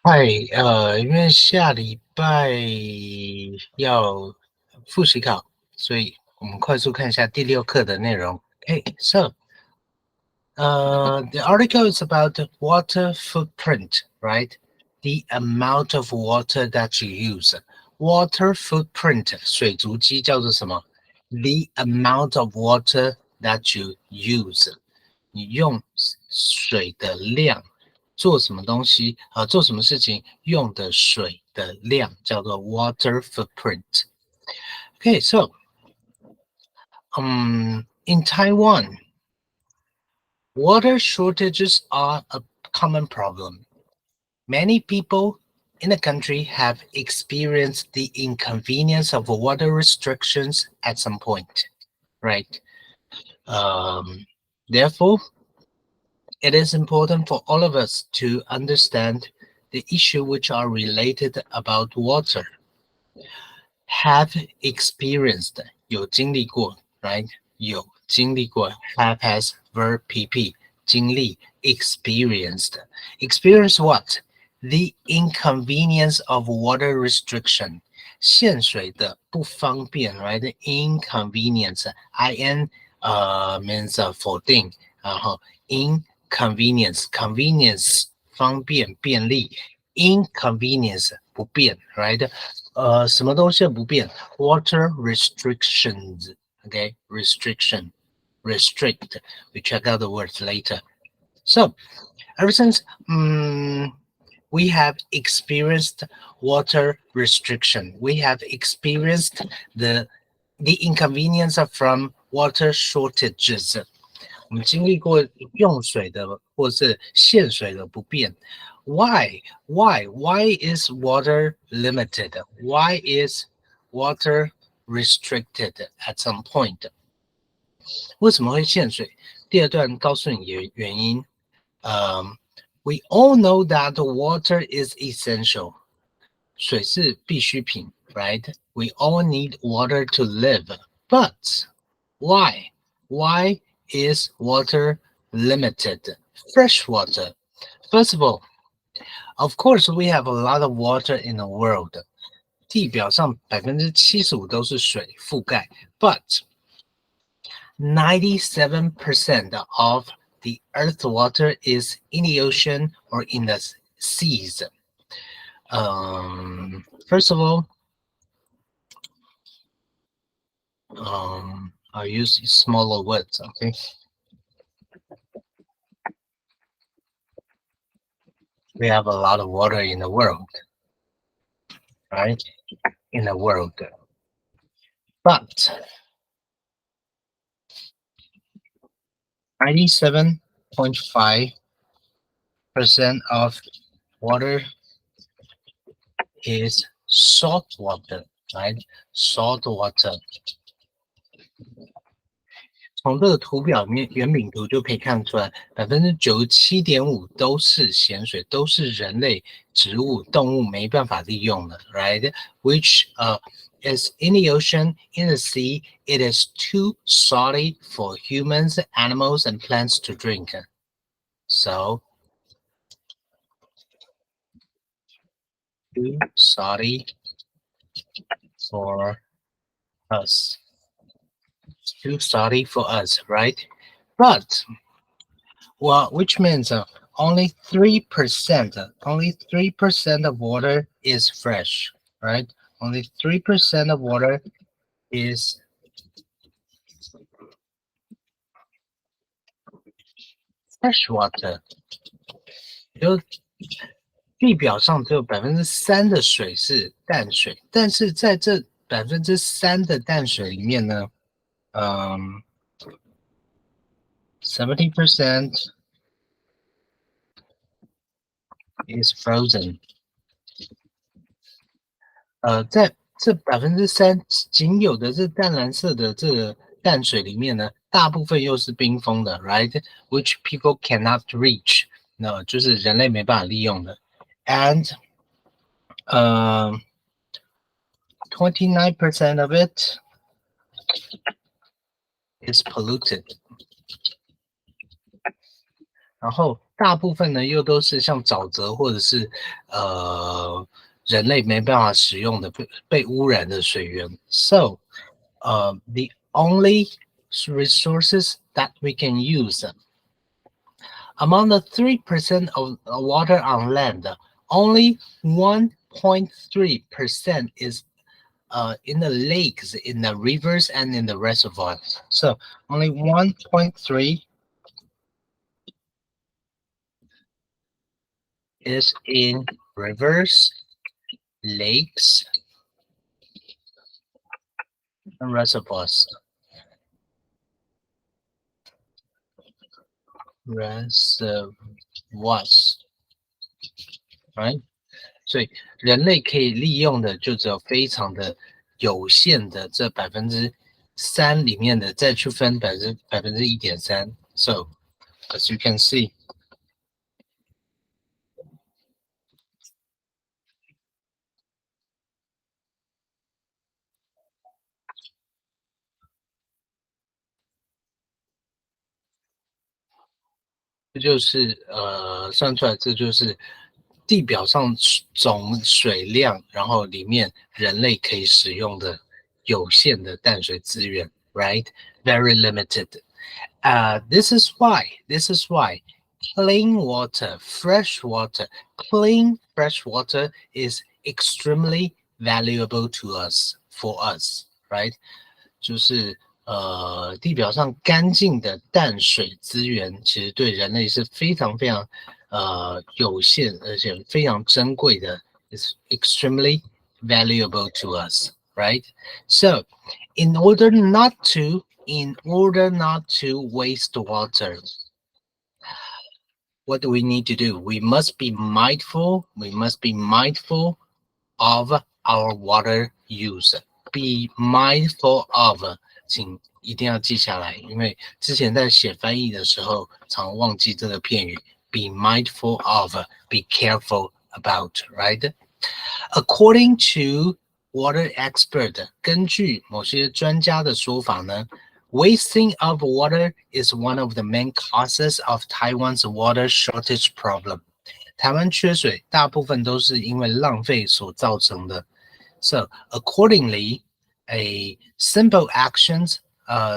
嗨，因为下礼拜要复习考，所以我们快速看一下第六课的内容。The article is about the water footprint, right? The amount of water that you use. Water footprint, 水足迹叫做什么？ The amount of water that you use. 你用水的量做什么东西做什么事情用的水的量叫做 water footprint. Okay, so in Taiwan, water shortages are a common problem. Many people in the country have experienced the inconvenience of water restrictions at some point, right? Therefore, it is important for all of us to understand the issue which are related about water. Have experienced 有经历过 right 有经历过 have has verb pp 经历 experienced experience what the inconvenience of water restriction 限水的不方便 right inconvenience in means 否定然后 inconvenience convenience 方便便利 inconvenience 不便 right 什么东西不变 water restrictions okay restriction restrict we check out the words later so ever since we have experienced water restriction we have experienced the inconvenience from water shortages 我们经历过用水的或是限水的不便 Why is water limited? Why is water restricted at some point? 为什么会限水？第二段告诉你原因。We all know that water is essential. 水是必需品 right? We all need water to live. But why? Why is water limited? Fresh water. First of all, of course, we have a lot of water in the world. 地表上75%都是水覆盖 but 97% of the Earth's water is in the ocean or in the seas. First of all, I'll use smaller words, okay? We have a lot of water in the world, right? In the world. But 97.5% of water is salt water, right? Salt water. 从这个图表里面圆饼图就可以看出来，97.5%都是咸水，都是人类、植物、动物没办法利用的 ，right? Which is in the ocean, in the sea, it is too salty for humans, animals, and plants to drink. So, too salty for us. Too salty for us, right? But well, which means only 3%, only 3% of water is fresh, right? Only 3% of water is fresh water. 就地表上只有3%的水是淡水，但是在这3%的淡水里面呢，70% is frozen. 在这3%仅有的这淡蓝色的这个淡水里面呢，大部分又是冰封的 ，right? Which people cannot reach. 那就是人类没办法利用的。And 29% of it is polluted. 然后大部分呢又都是像沼泽或者是人类没办法使用的被污染的水源。So, the only resources that we can use among the 3% of water on land, only 1.3% is in the lakes, in the rivers, and in the reservoirs. So only 1.3 is in rivers, lakes, and reservoirs. Reservoirs, right? 所以人类可以利用的就只有非常的有限的这3%里面的，再去分1.3%。So as you can see, 这就是算出来，这就是地表上总水量，然后里面人类可以使用的有限的淡水资源 ，right? Very limited. This is why clean water, clean fresh water is extremely valuable to us, for us, right? 就是地表上干净的淡水资源，其实对人类是非常非常有限，而且非常珍贵的 ，is extremely valuable to us, right? So, in order not to waste water, what do we need to do? We must be mindful of our water use. Be mindful of. 请一定要记下来，因为之前在写翻译的时候，常忘记这个片语。Be mindful of, be careful about, right? According to water expert, 根据某些专家的说法呢 ，wasting of water is one of the main causes of Taiwan's water shortage problem. 台湾缺水大部分都是因为浪费所造成的。So, accordingly, simple actions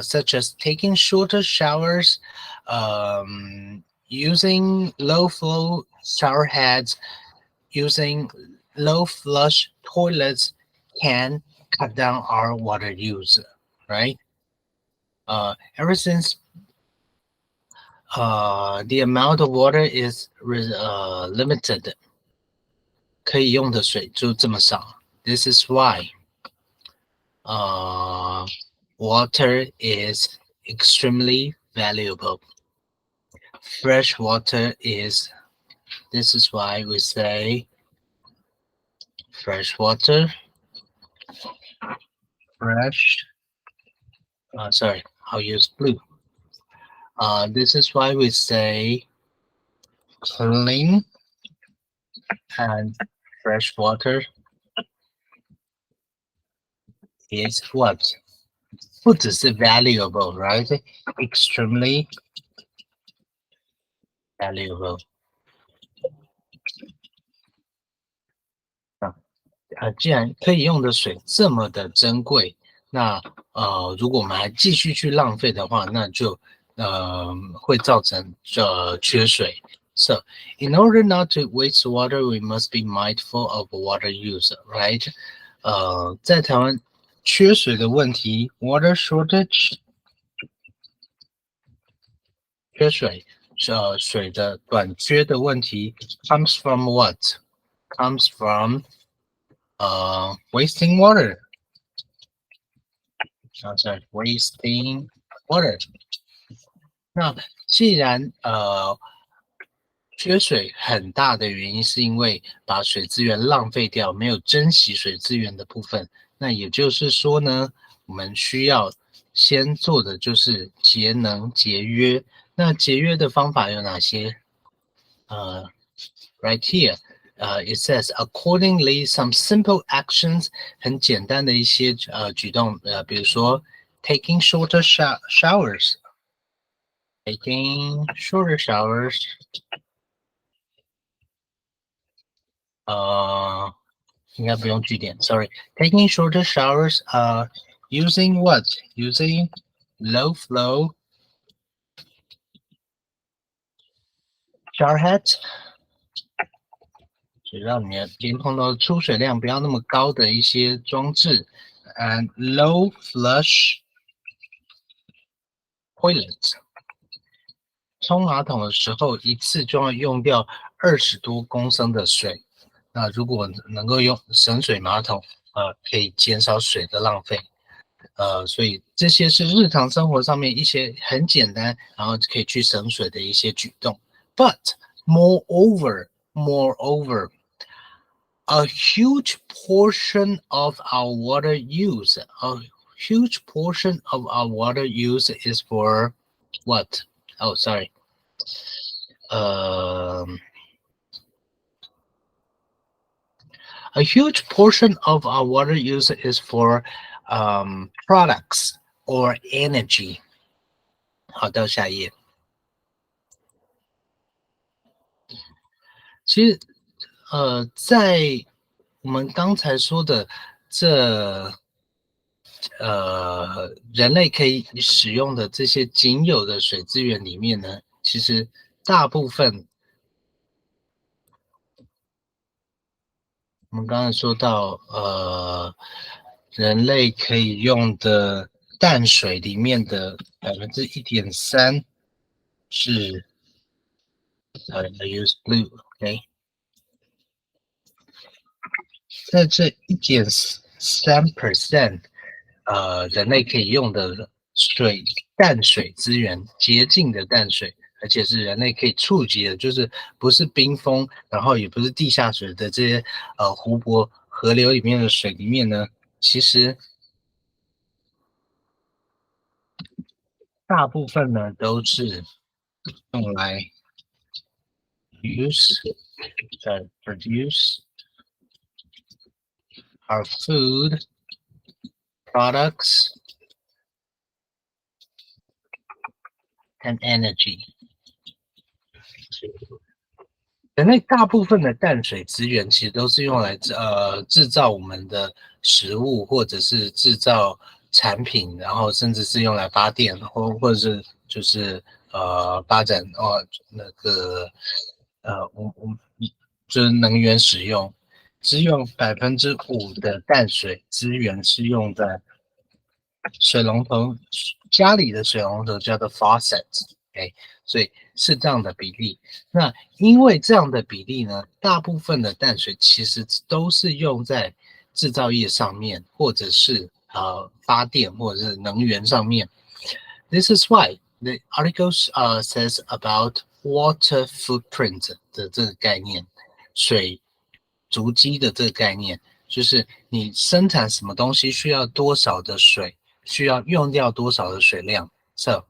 such as taking shorter showers, using low flow shower heads, using low flush toilets can cut down our water use, right? Ever since the amount of water is limited, 可以用的水就这么少。This is why water is extremely valuable. Fresh water is, this is why we say fresh water, sorry, I'll use blue. This is why we say clean and fresh water is what? 不只是 valuable, right? Extremely valuable. 既然可以用的水这么的珍贵，那如果我们还继续去浪费的话，那就会造成缺水。So, in order not to waste water, we must be mindful of water use, right? 在台湾缺水的问题 ，water shortage， 缺水，水的短缺的问题 comes from what? Comes from wasting water. Sorry, wasting water. 那既然缺水很大的原因是因为把水资源浪费掉，没有珍惜水资源的部分。那也就是说呢，我们需要先做的就是节能节约。那节约的方法有哪些？Right here, it says accordingly, some simple actions 很简单的一些举动，比如说 taking shorter showers. Taking shorter showers 应该不用句点 ，sorry. Taking shorter showers, using what? Using low flow shower heads. 就让你的莲蓬头出水量不要那么高的一些装置 ，and low flush toilets。冲马桶的时候，一次就要用掉20多公升的水。那如果能够用省水马桶，可以减少水的浪费。所以这些是日常生活上面一些很简单，然后可以去省水的一些举动。But moreover, a huge portion of our water use, is for what? Oh, sorry. A huge portion of our water use is for products or energy. 好，到下一页。其实，在我们刚才说的人类可以使用的这些仅有的水资源里面呢，其实大部分我们刚才说到，人类可以用的淡水里面的1.3%是I use blue, OK， 在这1.3%，人类可以用的淡水资源，洁净的淡水，而且是人类可以触及的，就是不是冰封，然后也不是地下水的这些湖泊、河流里面的水里面呢，其实大部分呢都是用来produce our food products and energy。人类大部分的淡水资源其实都是用来制造我们的食物，或者是制造产品，然后甚至是用来发电，或者是就是发展那个我就是能源使用，只有5%的淡水资源是用在水龙头，家里的水龙头叫做 faucet，OK，所以是这样的比例。那因为这样的比例呢，大部分的淡水其实都是用在制造业上面，或者是发电或者是能源上面。This is why the article says about water footprint 的这个概念，水足迹的这个概念，就是你生产什么东西需要多少的水，需要用掉多少的水量。So,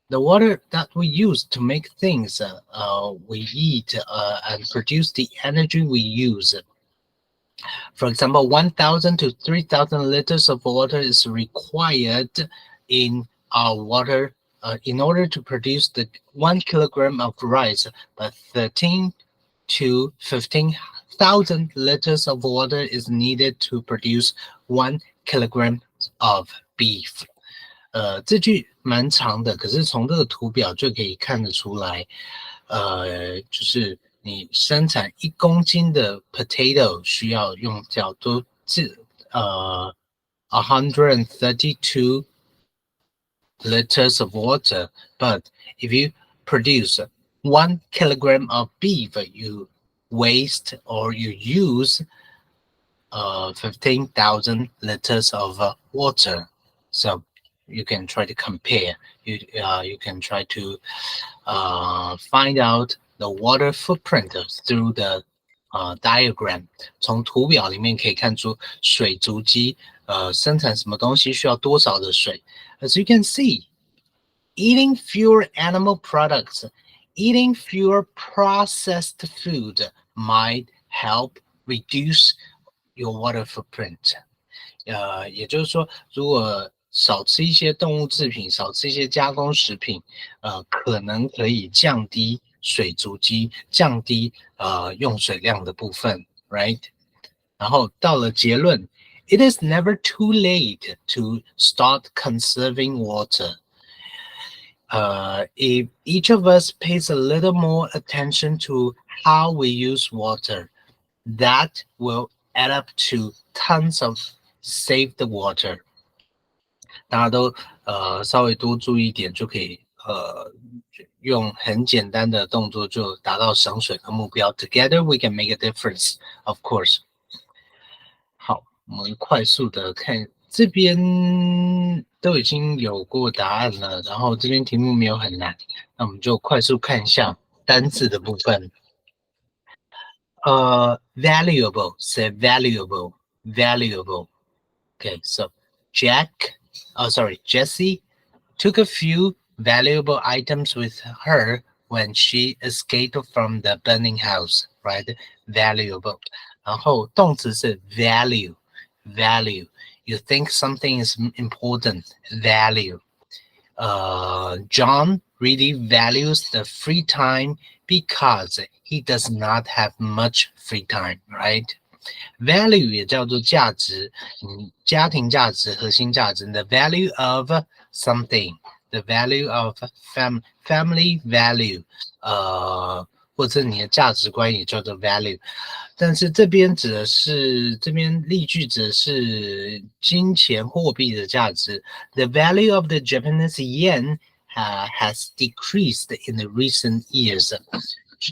the water that we use to make things we eat and produce the energy we use. For example, 1,000 to 3,000 liters of water is required in our water in order to produce the 1 kilogram of rice, but 13 to 15,000 liters of water is needed to produce 1 kilogram of beef. 这句蛮长的，可是从这个图表就可以看得出来，就是你生产1公斤的 potato 需要用掉多132 liters of water, but if you produce 1 kilogram of beef, you waste or you use 15,000 liters of water. So you can try to compare. You can try to find out the water footprint through the diagram. 从图表里面可以看出水足迹，生产什么东西需要多少的水。As you can see, eating fewer animal products, eating fewer processed food might help reduce your water footprint. 也就是说，如果少吃一些动物制品，少吃一些加工食品，可能可以降低水足迹，降低用水量的部分。right？然后到了结论 ，It is never too late to start conserving water. If each of us pays a little more attention to how we use water, that will add up to tons of saved water. 大家都稍微多注意一点，就可以用很简单的动作就达到省水的目标。Together we can make a difference, of course. 好，我们快速的看这边都已经有过答案了，然后这边题目没有很难，那我们就快速看一下单字的部分。Valuable, say valuable, valuable. Okay, so Jessie took a few valuable items with her when she escaped from the burning house, right? Valuable. 然后动词是 value, value. You think something is important, value. John really values the free time because he does not have much free time, right? Value 也叫做价值，家庭价值、核心价值 the value of something, the value of family value, 或者你的价值观也叫做 value。但是这边指的是，这边例句指的是金钱货币的价值。The value of the Japanese yen has decreased in the recent years.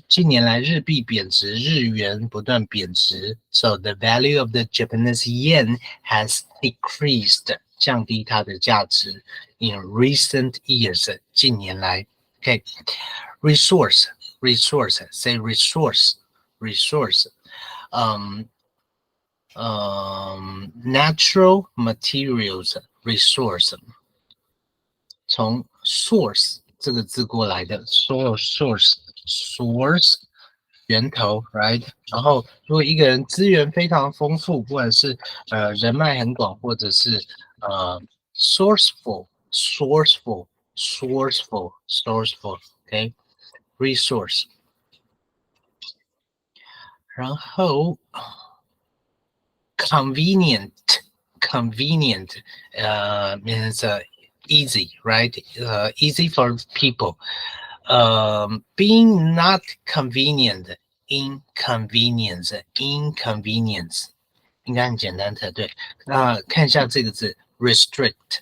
近年来日币贬值，日元不断贬值。So the value of the Japanese yen has decreased. 降低它的价值 in recent years. 近年来 ，OK. Resource, resource. Say resource, resource. Natural materials, resource. 从 source 这个字过来的，所有 source 源头 ，right？ 然后如果一个人资源非常丰富，不管是人脉很广，或者是sourceful，OK？Resource，然后convenient means easy, right? Easy for people. Being not convenient, inconvenience, 应该很简单才对。那看一下这个字 restrict,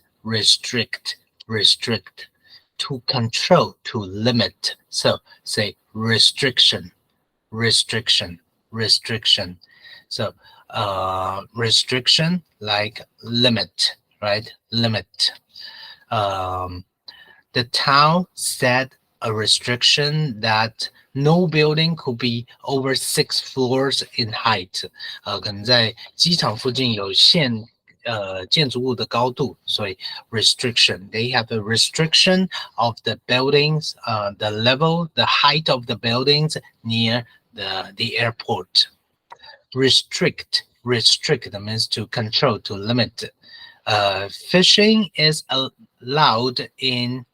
to control, to limit. So say restriction. So restriction like limit, right? Limit. The town set a restriction that no building could be over 6 floors in height. 可能在机场附近有限建筑物的高度，所以 restriction. They have a restriction of the buildings, the level, the height of the buildings near the airport. Restrict means to control, to limit. Fishing is allowed in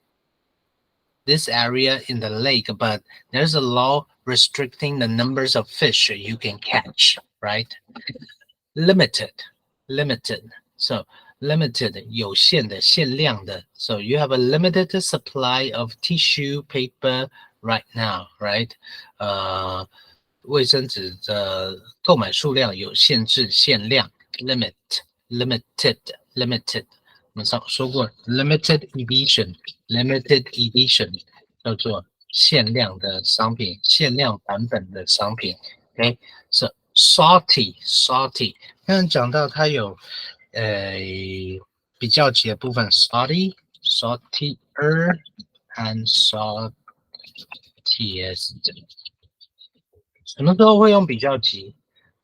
this area in the lake, but there's a law restricting the numbers of fish you can catch, right? Limited. So limited 有限的限量的 so you have a limited supply of tissue paper right now, right? 卫生纸的购买数量有限制限量 limited 我们上说过 limited edition 叫做限量的商品限量版本的商品 OK so salty 刚刚讲到它有比较级的部分 saltier and saltiest 什么时候会用比较级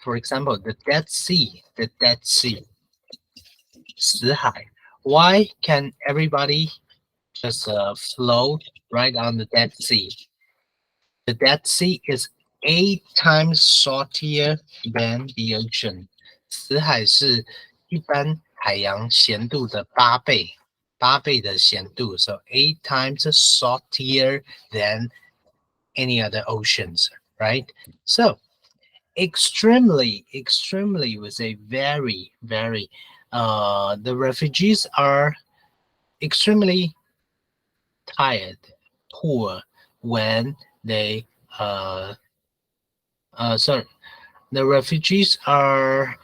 For example, the Dead Sea, 死海 Why can everybody just float right on the Dead Sea? The Dead Sea is 8 times saltier than the ocean. 死海是一般海洋咸度的8倍的咸度 So 8 times saltier than any other oceans, right? So extremely was a very, very, the refugees are extremely tired, poor when they, sorry, the refugees are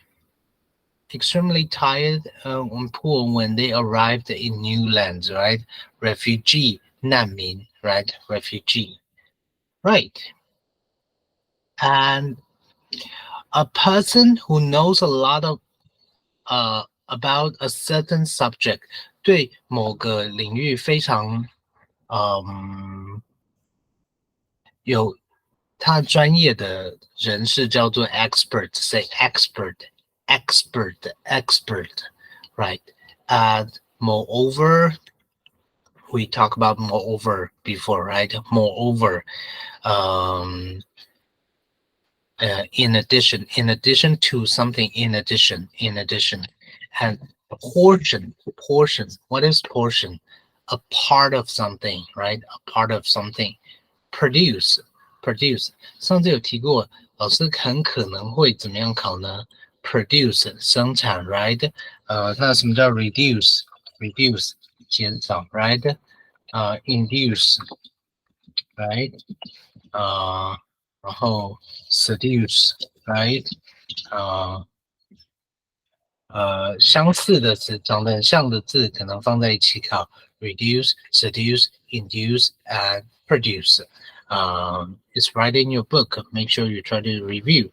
extremely tired and poor when they arrived in new lands, right? Refugee, 难民, right? Refugee, right? And a person who knows a lot of about a certain subject, 对某个领域非常有他专业的人士叫做 expert，say expert, right? And moreover, we talk about moreover before, right? Moreover, um, in addition to something, in addition, and portion. What is portion? A part of something, right? A part of something. Produce. 上次有提过，老师很可能会怎么样考呢？Produce 生产 ，right？那什么叫 reduce 减少 ，right？induce right？然后 seduce right？相似的词，长得很像的字，可能放在一起考 reduce, seduce, induce, and produce. It's right in your book. Make sure you try to review.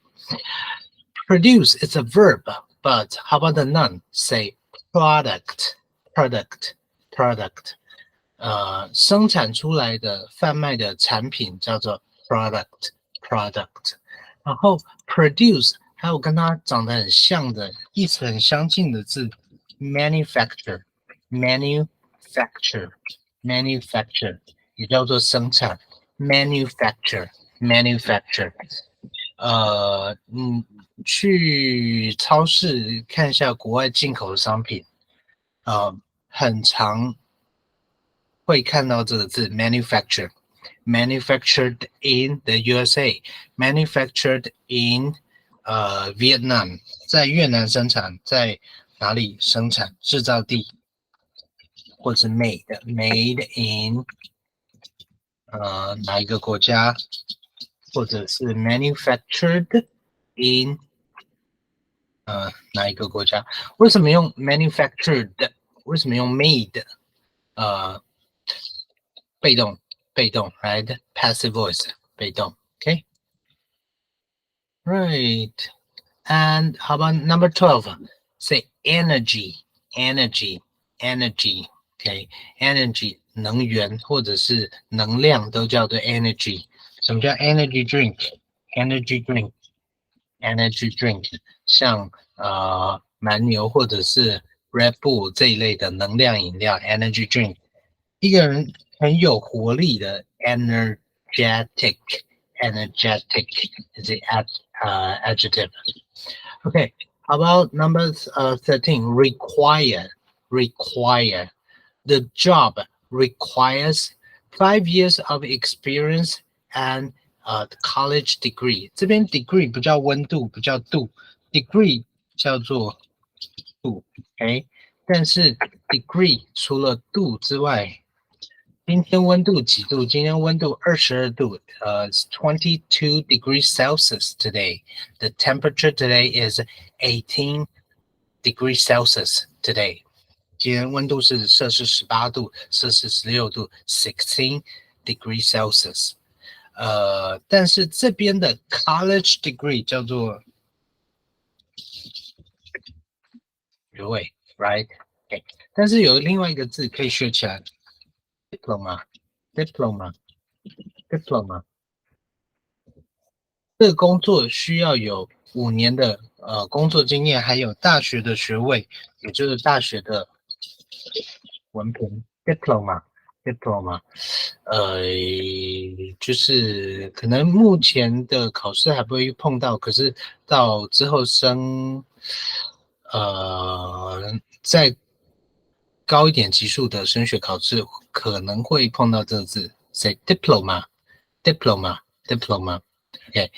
Produce is a verb, but how about the noun? Say product. 生产出来的、贩卖的产品叫做 product。然后 produce 还有跟它长得很像的、意思很相近的字 manufacture 也叫做生产 manufacture。去超市看一下国外进口的商品，很常会看到这个字 manufactured in the USA, manufactured in Vietnam， 在越南生产，在哪里生产？制造地，或者 made in 哪一个国家，或者是 manufactured in 哪一个国家？为什么用 manufactured？ 为什么用 made？被动 right? Passive voice 被动 okay? Right. And how about number 12? Say energy. Okay? Energy 能源或者是能量都叫做 energy。什么叫 energy drink？energy drink 像蛮牛或者是 Red Bull 这一类的能量饮料 energy drink。一个人很有活力的 energetic is the adjective. Okay, how about number 13? Require. The job requires 5 years of experience and college degree. 这边 degree 不叫温度，不叫度 ，degree 叫做度 ，OK？ 但是 degree 除了度之外，今天温度几度？今天温度22度。It's 22 degrees Celsius today. The temperature today is 18 degrees Celsius today. 今天温度是摄氏18度，摄氏16度，16 degrees Celsius。但是这边的 college degree 叫做学位 ，right？ Okay. 但是有另外一个字可以学起来 ，diploma。这个工作需要有5年的工作经验，还有大学的学位，也就是大学的文凭 diploma。就是可能目前的考试还不会碰到，可是到之后升再高一点级数的升学考试可能会碰到这个字 ，say diploma。Okay.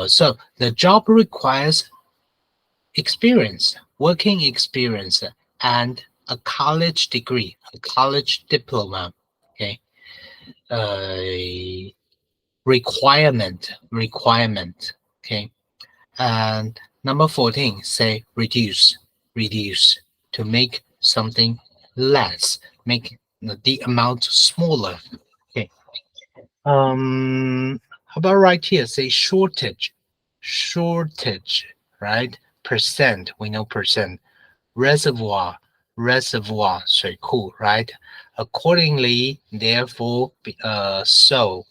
So the job requires experience, working experience, and a college degree, a college diploma. Okay. Uh, requirement. Okay. And number 14, say reduce to make something less, make the amount smaller. Okay. How about right here? Say shortage, right? Percent, we know percent. Reservoir, 水库, right? Accordingly, therefore, so.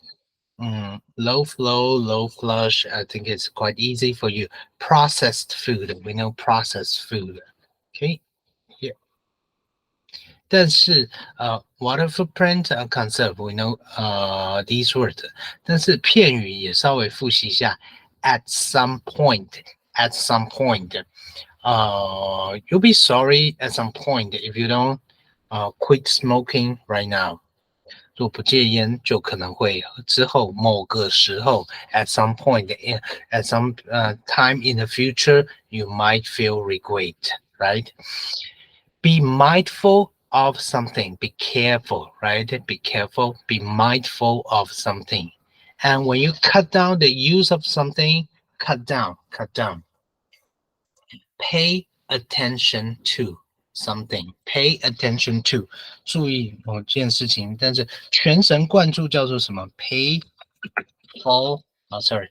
Low flow, low flush. I think it's quite easy for you. Processed food, we know processed food. Okay, here. 但是water footprint and conserve, we know these words. 但是片语也稍微复习一下。At some point, at some point. You'll be sorry at some point if you don't quit smoking right now. 若不戒烟，就可能会之后某个时候 at some point at some time in the future you might feel regret, right? Be mindful of something. Be careful, right? Be careful. Be mindful of something. And when you cut down the use of something, cut down. Pay attention to something. Pay attention to. 注意某件事情，但是全神贯注叫做什么？Pay full. Oh, sorry.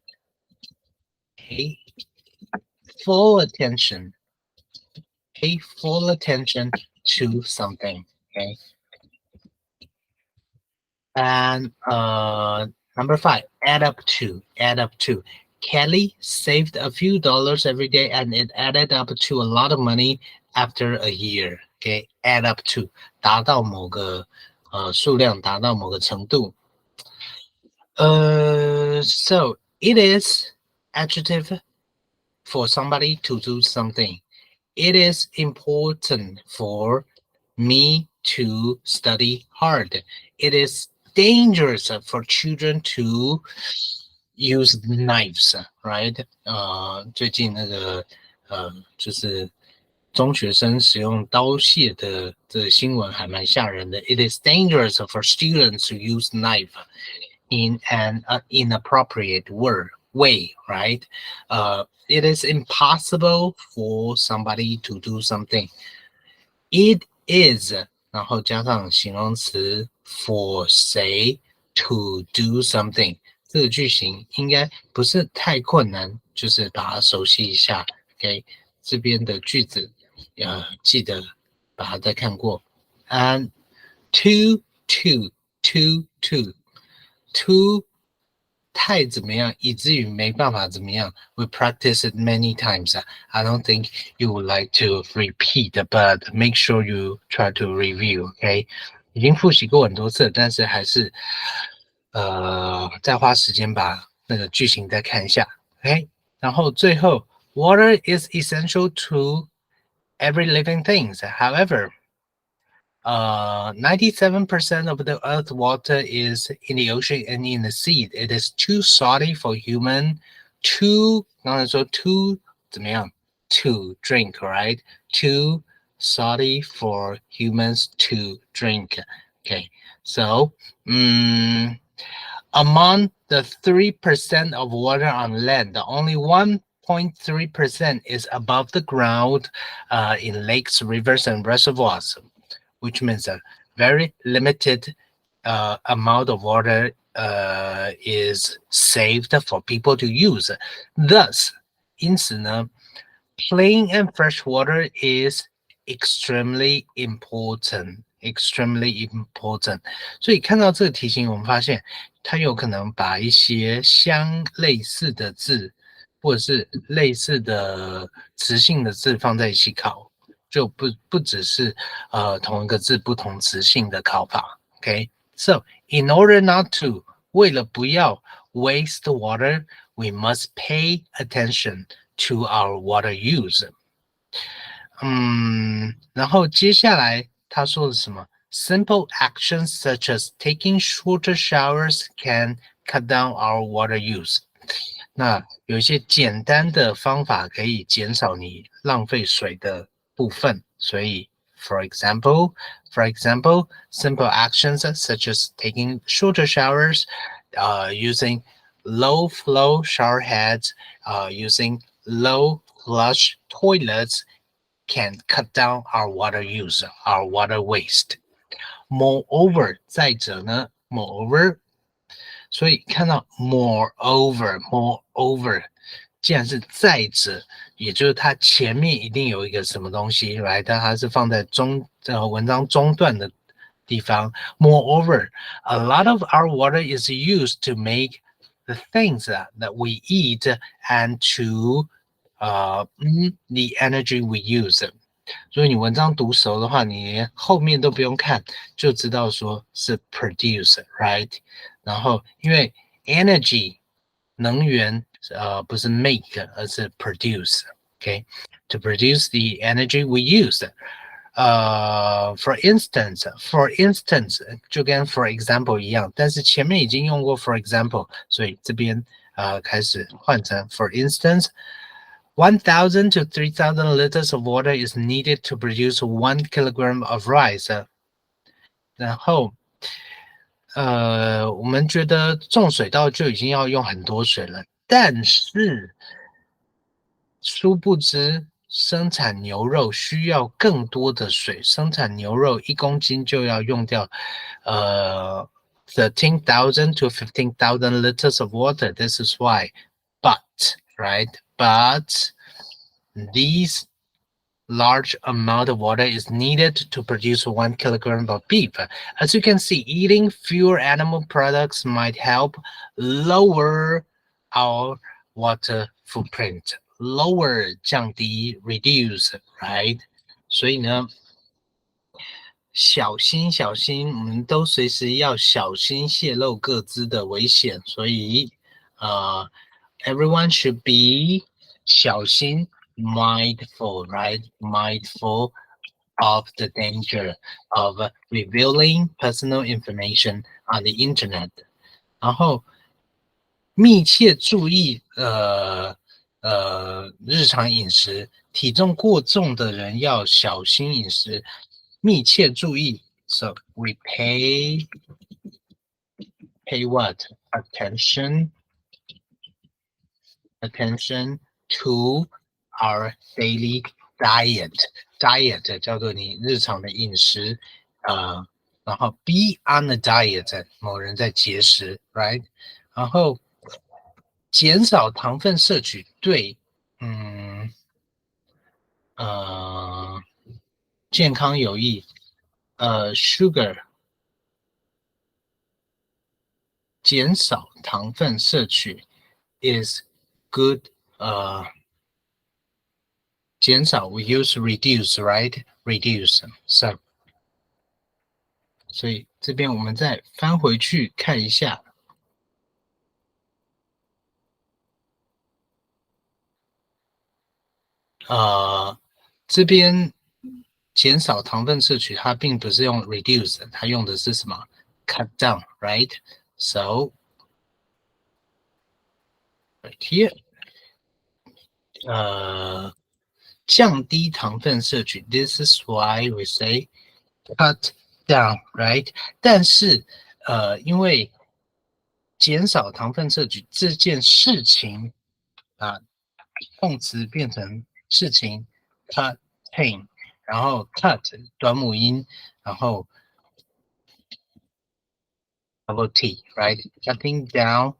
Pay full attention. Pay full attention to something. Okay. And number 5, add up to. Kelly saved a few dollars every day and it added up to a lot of money after a year. Okay, add up to 达到某个数量，达到某个程度。So it is adjective for somebody to do something. It is important for me to study hard. It is dangerous for children to use knives, right? 最近那个就是中学生使用刀械的这个新闻还蛮吓人的。It is dangerous for students to use knife in an inappropriate way, right? It is impossible for somebody to do something. It is, 然后加上形容词 for 谁 to do something， 这个句型应该不是太困难，就是把它熟悉一下。OK， 这边的句子记得把它再看过。And to太怎么样，以至于没办法怎么样。We practice it many times. I don't think you would like to repeat, but make sure you try to review. OK， 已经复习过很多次，但是还是再花时间把那个句型再看一下。OK， 然后最后 ，Water is essential to every living thing. However, 97% of the Earth's water is in the ocean and in the sea. It is too salty for human to 刚才说 to 怎么样 to drink, right? Too salty for humans to drink. Okay, so among the 3% of water on land, only 1.3% is above the ground in lakes, rivers, and reservoirs, which means a very limited amount of water is saved for people to use. Thus, 因此呢 plain and fresh water is extremely important. Extremely important. 所以看到这个题型，我们发现它有可能把一些相类似的字，或者是类似的词性的字放在一起考，就不只是同一个字不同词性的考法。Okay, so in order not to 为了不要 waste water, we must pay attention to our water use. 然后接下来他说的什么 ？Simple actions such as taking shorter showers can cut down our water use。那有一些简单的方法可以减少你浪费水的部分，所以 for example, simple actions such as taking shorter showers, using low flow shower heads, using low flush toilets can cut down our water use, our water waste. Moreover, 再者呢 moreover 所以看到 moreover 既然是再者，也就是它前面一定有一个什么东西来，但它是放在文章中段的地方。Moreover, a lot of our water is used to make the things that we eat and to the energy we use. 所以你文章读熟的话，你后面都不用看，就知道说是 produce, right? 然后因为 energy 能源不是 make 而是 produce, okay? To produce the energy we use. For instance 就跟 for example 一样，但是前面已经用过 for example， 所以这边开始换成 for instance。1,000 to 3,000 liters of water is needed to produce 1 kilogram of rice. 然后，我们觉得种水稻就已经要用很多水了，但是殊不知生产牛肉需要更多的水，生产牛肉1公斤就要用掉13,000 to 15,000 liters of water. This is why, but these large amount of water is needed to produce 1 kilogram of beef. As you can see, eating fewer animal products might help lower our water footprint. Lower 降低 reduce, right? 所以呢，小心，我们都随时要小心泄露各自的危险。所以everyone should be 小心 mindful, right? Mindful of the danger of revealing personal information on the internet. 然后密切注意日常饮食，体重过重的人要小心饮食，密切注意。So we pay what? Attention to our daily diet 叫做你日常的饮食，然后 be on a diet 某人在节食 right， 然后减少糖分摄取对健康有益sugar 减少糖分摄取 is good 减少 we use reduce, right? Reduce. So 所以这边我们再翻回去看一下。这边减少糖分摄取，它并不是用 reduce， 它用的是什么 cut down, right? So right here, 降低糖分摄取 ，this is why we say cut down, right? 但是因为减少糖分摄取这件事情动词变成事情 cutting， 然后 cut 短母音，然后 double T, right? Cutting down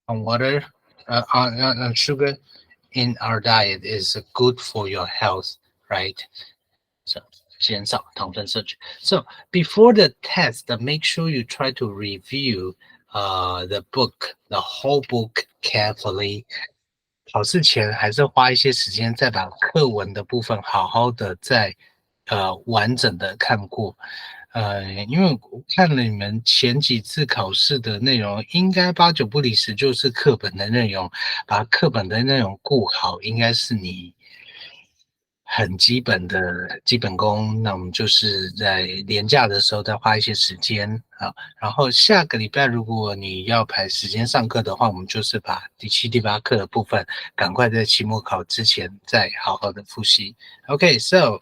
on water, on sugar in our diet is good for your health, right? So 减少糖分摄取。So before the test, make sure you try to review the book, the whole book carefully. 考试前还是花一些时间再把课文的部分好好的再完整的看过。因为我看了你们前几次考试的内容，应该8、9不离10就是课本的内容，把课本的内容顾好，应该是你很基本的基本功，那我们就是在连假的时候再花一些时间啊。然后下个礼拜如果你要排时间上课的话，我们就是把第七、第八课的部分赶快在期末考之前再好好的复习。Okay, so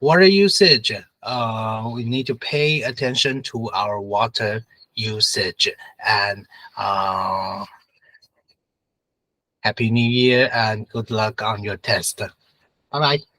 water usage. We need to pay attention to our water usage and Happy New Year and good luck on your test. Bye bye.